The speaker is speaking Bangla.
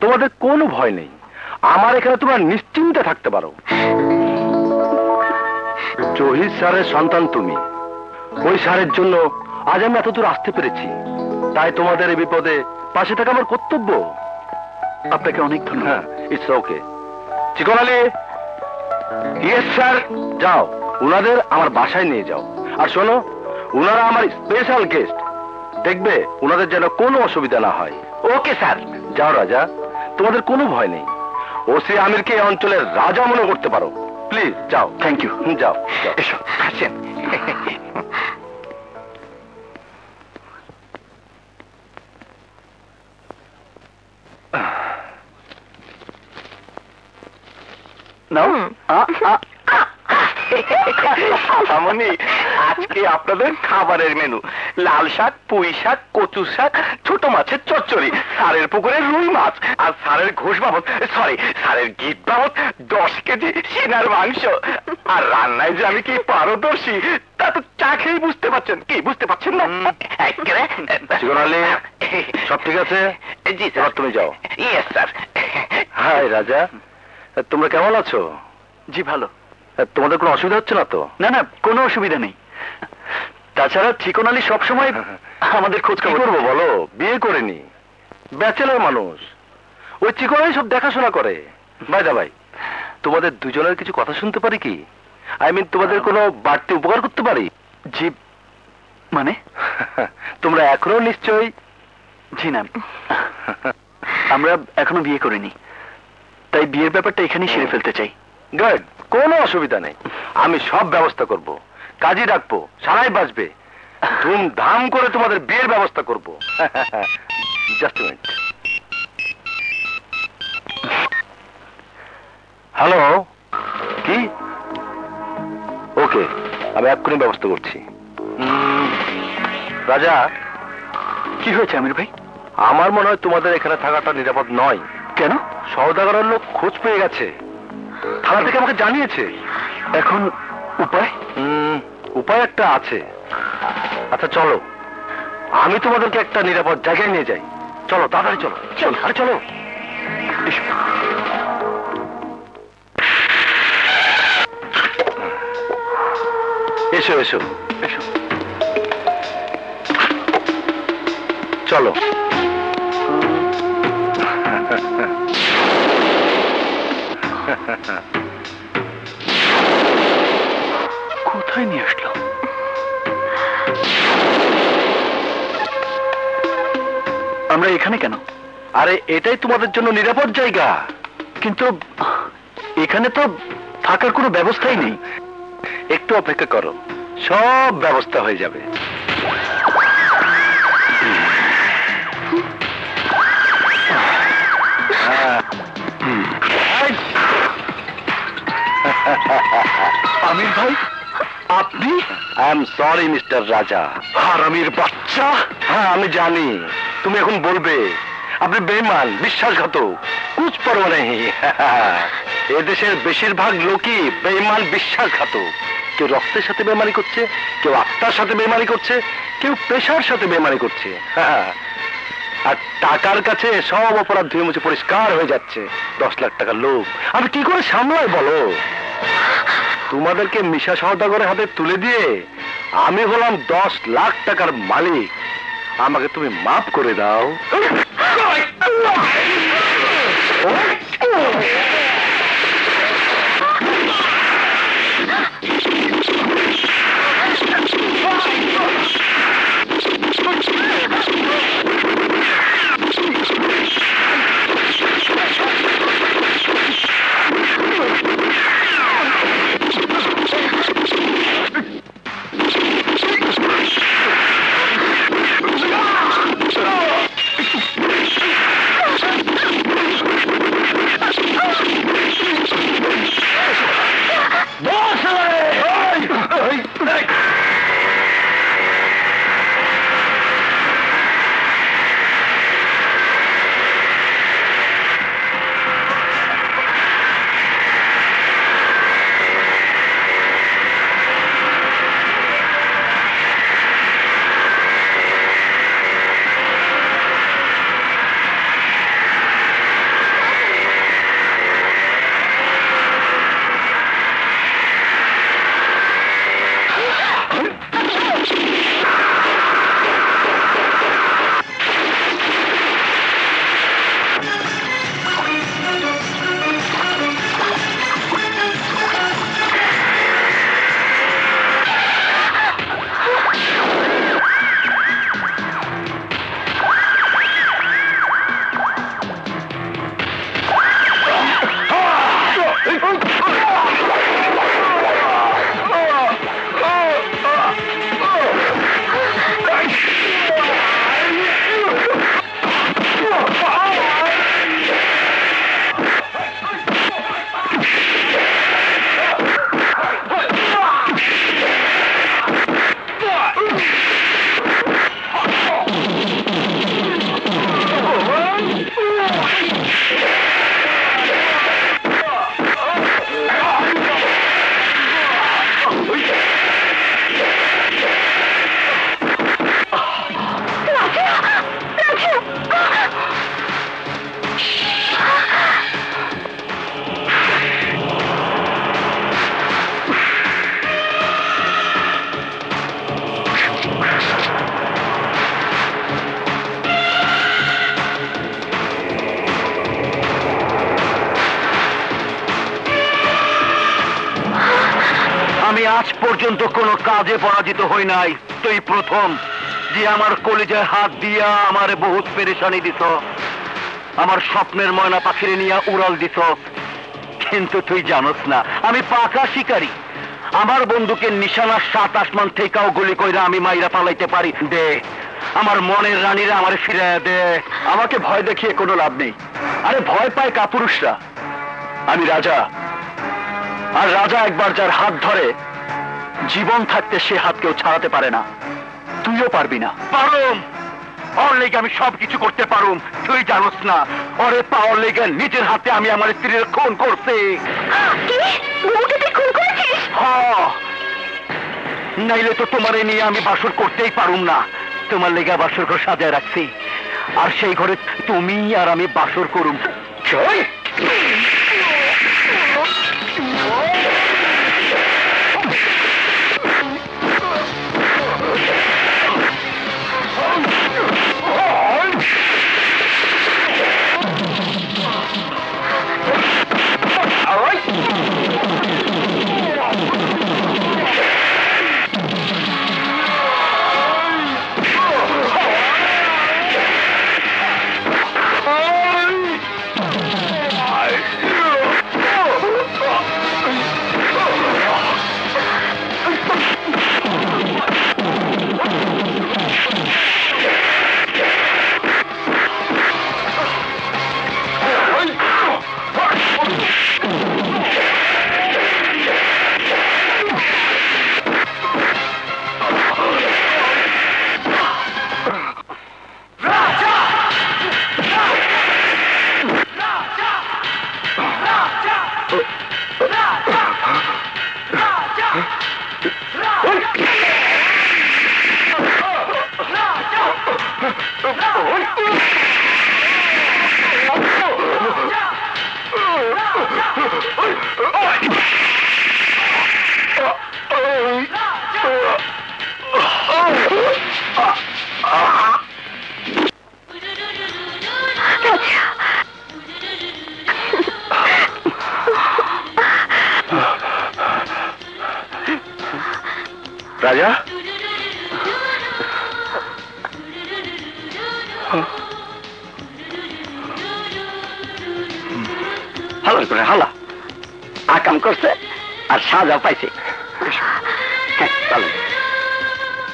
তোমাদের কোনো ভয় নেই, আমার এখানে তোমরা নিশ্চিন্তে থাকতে পারো। জহির স্যারের সন্তান তুমি, ওই স্যারের জন্য আজ আমি এতদূর আসতে পেরেছি, তাই তোমাদের এই বিপদে পাশে থাকা আমার কর্তব্য। আপনাকে অনেক ধন্যবাদ। It's okay. চিকন আলী। Yes sir. যাও, উনাদের আমার বাসায় নিয়ে যাও। আর শোনো, উনারা আমার স্পেশাল গেস্ট, দেখবে উনাদের যেন কোনো অসুবিধা না হয়। Okay sir. যাও রাজা, তোমাদের কোনো ভয় নেই। ওসি আমিরকে এই অঞ্চলের রাজা মনে করতে পারো। প্লিজ যাও। Thank you. যাও। এসো, আসেন। আজকে আপনাদের খাবারের মেনু লাল শাক, পুঁই শাক, কচু শাক, ছোট মাছের চচ্চড়ি, স্যারের পুকুরের রুই মাছ, আর স্যারের ঘোষ বাবদ স্যারের গিট বাবদ 10 কেজি সিনার মাংস। আর রান্নায় যে আমি কি পারদর্শী তা তো চা খেয়ে বুঝতে পারছেন। কি বুঝতে পারছেন না? সব ঠিক আছে? জি স্যার। তুমি যাও। Yes sir. হাই রাজা, তোমরা কেমন আছো? জি ভালো। তোমাদের কোনো অসুবিধা হচ্ছে না তো? না না, কোনো অসুবিধা নেই। তাছাড়া চিকন আলী সবসময় আমাদের খোঁজ খবর। করবো বলো, বিয়ে করেনি, ব্যাচেলর মানুষ। ওই চিকন আলী সব দেখাশোনা করে। ভাই দা ভাই, তোমাদের দুজনের কিছু কথা শুনতে পারি কি? আই মিন, তোমাদের কোনো বাড়তি উপকার করতে পারি? জি মানে? তোমরা এখনো নিশ্চয়ই। জি না, আমরা এখনো বিয়ে করিনি, তাই বিয়ের ব্যাপারটা এখানেই সেরে ফেলতে চাই। গুড, কোনো অসুবিধা নেই, আমি সব ব্যবস্থা করব। কাজী ডাকবো, সারাই বাজবে, ধুমধাম করে তোমাদের বিয়ের ব্যবস্থা করব। Just a minute. হ্যালো, কি? ওকে, আমি এক্ষুনি ব্যবস্থা করছি। রাজা। কি হয়েছে আমির ভাই? আমার মনে হয় তোমাদের এখানে থাকাটা নিরাপদ নয়। কেন? সওদাগরের লোক খোঁজ পেয়ে গেছে, থানা থেকে আমাকে জানিয়েছে। এখন উপায়? উপায় একটা আছে। আচ্ছা চলো, আমি তোমাদেরকে একটা নিরাপদ জায়গায় নিয়ে যাই। চলো তাড়াতাড়ি চলো। আরে চলো। এসো এসো এসো, চলো। কোথায় নিয়ে আসলো? আমরা এখানে কেন? আরে এটাই তোমাদের জন্য নিরাপদ জায়গা। কিন্তু এখানে তো থাকার কোনো ব্যবস্থাই নেই। একটু অপেক্ষা করো, সব ব্যবস্থা হয়ে যাবে। আমির ভাই, আপনি? আই এম সরি মিস্টার রাজা। হারামির বাচ্চা। হ্যাঁ আমি জানি, তুমি এখন বলবে আপনি বেঈমান, বিশ্বাসঘাতক, কুছ পরোয়া নেই। এদেশের বেশিরভাগ লোকই বেঈমান, বিশ্বাসঘাতক। কেউ রক্তের সাথে বেঈমানি করছে, কেউ আত্মার সাথে বেঈমানি করছে, কেউ পেশার সাথে বেঈমানি করছে। আর টাকার কাছে সব অপরাধ ধুয়ে মুছে পরিষ্কার হয়ে যাচ্ছে। 10 লাখ টাকার লোক আমি কি করে সামলাই বলো? তোমাদেরকে মিশা সওদাগরের হাতে তুলে দিয়ে আমি হলাম 10 লাখ টাকার মালিক। আমাকে তুমি মাফ করে দাও। আমি আজ পর্যন্ত কোনো কাজে পরাজিত হই নাই, তুই প্রথম যে আমার কলিজায় হাত দিয়া আমারে বহুত পেরেশানি দিছ, আমার স্বপ্নের ময়না পাখিরে নিয়ে উড়াল দিছ। কিন্তু তুই জানোস না আমি পাকা শিকারী, আমার বন্দুকের নিশানা 7 আসমান থেকেও গুলি কইরা আমি মাইরা পালাইতে পারি। দে আমার মনের রানীরা আমারে ফিরাইয়া দে। আমাকে ভয় দেখিয়ে কোনো লাভ নেই। আরে ভয় পায় কাপুরুষরা, আমি রাজা। আর রাজা একবার যার হাত ধরে জীবন থাকতে সে হাত কেউ ছাড়াতে পারে না। তুইও পারবি না। পারুম, ওর লেগে আমি সবকিছু করতে পারুম। তুই জানোস না ওরে পাওয়ার লেগে নিজের হাতে আমি আমার স্ত্রীর খুন করছি। নাইলে তো তোমার নিয়ে আমি বাসর করতেই পারুম না। তোমার লেগে বাসর ঘর সাজায় রাখছি, আর সেই ঘরে তুমি আর আমি বাসর করুম। রাজা, হালা করে হালা আকাম করছে আর সাজা পাইছে। হ্যাঁ চলেন।